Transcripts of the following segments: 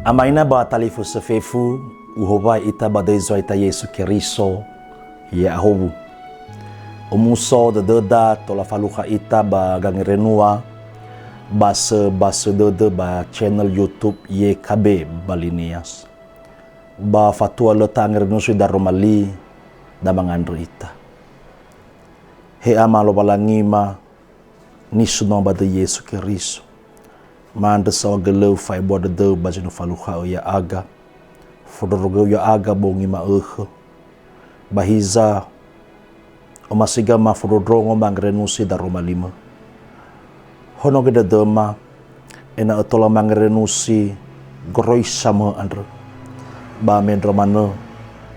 Amaina ba talifu sefefu uhoba ita badezo ita Yesu Keriso ya ahobu. Umuso de deda tola faluha ita ba gangirenua basa dede ba channel YouTube YKB Balinias. Ba fatua leta ngirnusu da Romali da mangandro ita. He amalo balangima nisu no ba de Yesu Keriso. Manda sawa gelau fai boda de bajinu faluha ya aga. Fodorogo ya aga bongi ma bahiza o masiga ma fododrongo mangrenusi da Roma 5. Hono gede dema ena etola mangrenusi groi sama andre. Ba men romano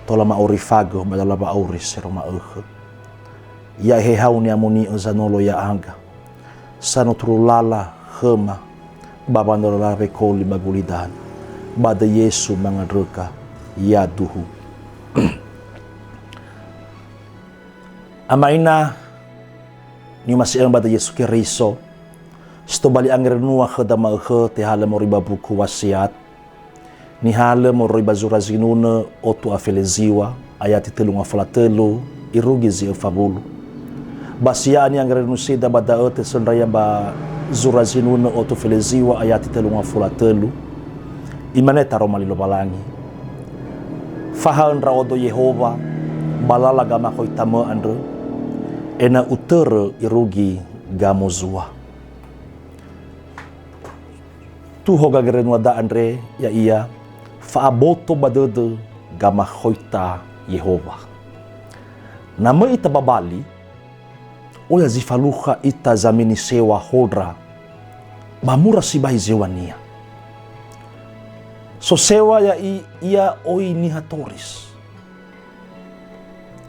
tola ma orifago badala ba auris Roma ya he hauni amuni zanolo ya aga. Sano trulala hema babandora rekoli bagulidan. Bada Yesu mangadreka ya duhu. Amaina ni masih ang bada Yesu Keriso. Sto bali ang renua khadama te hala mo riba buku wasiat. Ni hala mo riba zurazinuna otu afeleziwa ayat 3:3 irugi zi fabulu. Basia ni ang renusida bada te senraya ba zurazinuna otu feleziwa ayat 3:3. Imaneta Romali lobalangi. Fahan raodo Yehova balala gama koitama andre ena utere irugi gamozua. Tuho gageren wada andre ya iya faaboto badede gama koita Yehova. Nama ita babali oya zifaluha ita zamini sewa hodra mamura sibai zewania. So sewa ya ia oi niha toris.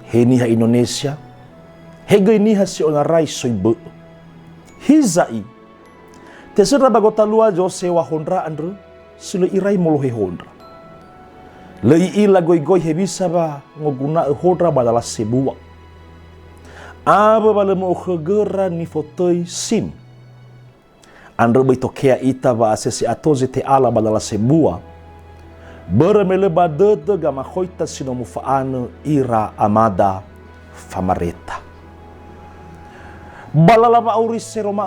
He niha Indonesia. Hega niha si onarai soibe. Hizai. Tesera bagota lua jo sewa hondra andre. Silo irai molohe hondra. Lei ila goi hebisa ba ngoguna hondra badala sebua. Aba bala mo khegera ni fotoi sim. Andre baitokea ita ba asesi atoze te ala badala sebua. Beremele badede gama khoita sinomu faane ira amada famareta. Balalama auris seroma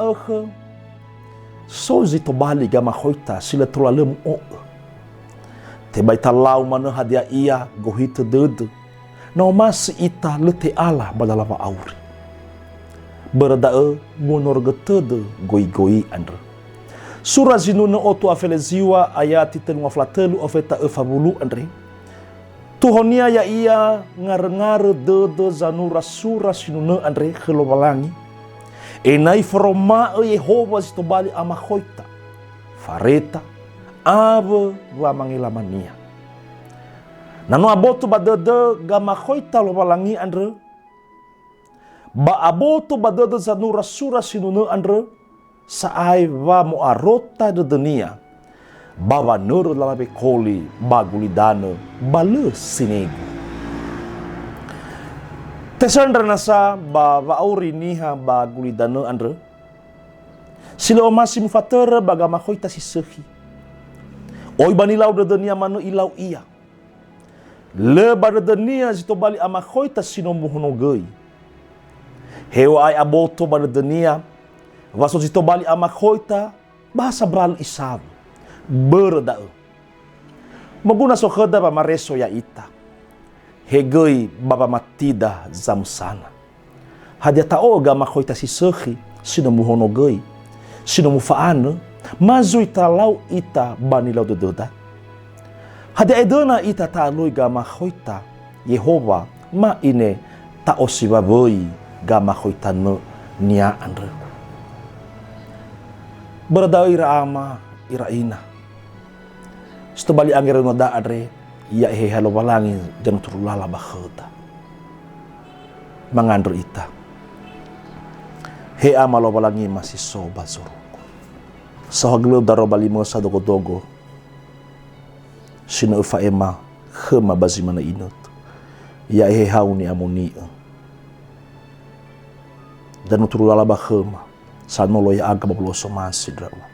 sozi to bali gama khoita sila trolalem o. Te baita lau mana hadia ia gohita dede. Na mas ita lete ala balalama auri. Beradae monorgetede goi andre. Surah zinuna otu afeleziwa ayat 3:3 ofeta efabulu andre. Tuhonia ya ia ngar dede zanura surah sinuna andre kelobalangi. Enai foroma Yehova zitobali amahoita. Fareta ave wa mangilamania. Nanu abotu badede gamahoita lobalangi andre. Ba abotu badede zanura surah sinuna andre. Saai va mo arota de dunia baba nur lalabe koli bagulidano bale sinego tesandra nasa baba auri niha bagulidano andre silo masih mufatera bagama khoita sisehi oi banilau de dunia manu ilau ia le bar de dunia zito bali ama khoita sinomu honogei hewa ai aboto bar de dunia Waso zito bali ama khoita bahasa bral isab berdau. Maguna so khada ba mareso ya ita. Hegoi baba matida zamsana. Hadia tao gama khoita si sehi sino muhono goi. Sino mufaana mazui talau ita banilau dododa. Hadia edona ita taloi gama khoita Yehova ma ine ta osibaboi gama khoita no nia andre. Berdau ira ama ira ina. Sto bali angere no da adre ya he halo balangi dan turulala bakhota. Mangandro ita. He ama lo balangi masih soba zoruko. Sahaglo daro bali mo sa dogo. Sino ufa ema khema bazimana inot. Ya he hauni amoni. Dan turulala bakhema. Sanolo ya aga babloso masih drauk.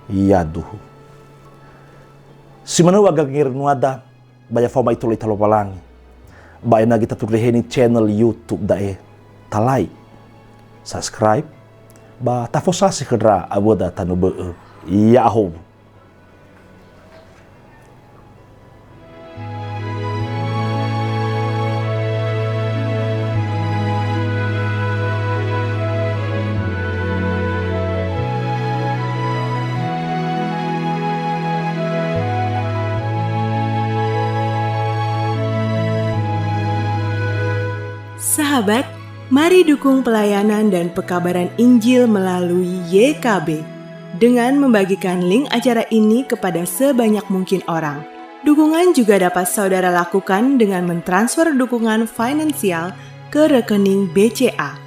Yaduhu. Si mana waga ngir nuada baya fama itu le talo palangi. Baya na kita turreheni channel YouTube dae talai. Subscribe ba tafosasi kedra aboda tanu beu. Yahoo. Sahabat, mari dukung pelayanan dan pekabaran Injil melalui YKB dengan membagikan link acara ini kepada sebanyak mungkin orang. Dukungan juga dapat saudara lakukan dengan mentransfer dukungan finansial ke rekening BCA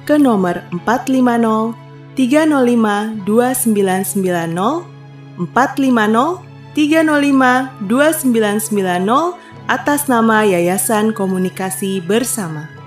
ke nomor 450 305 2990 450 305 2990 atas nama Yayasan Komunikasi Bersama.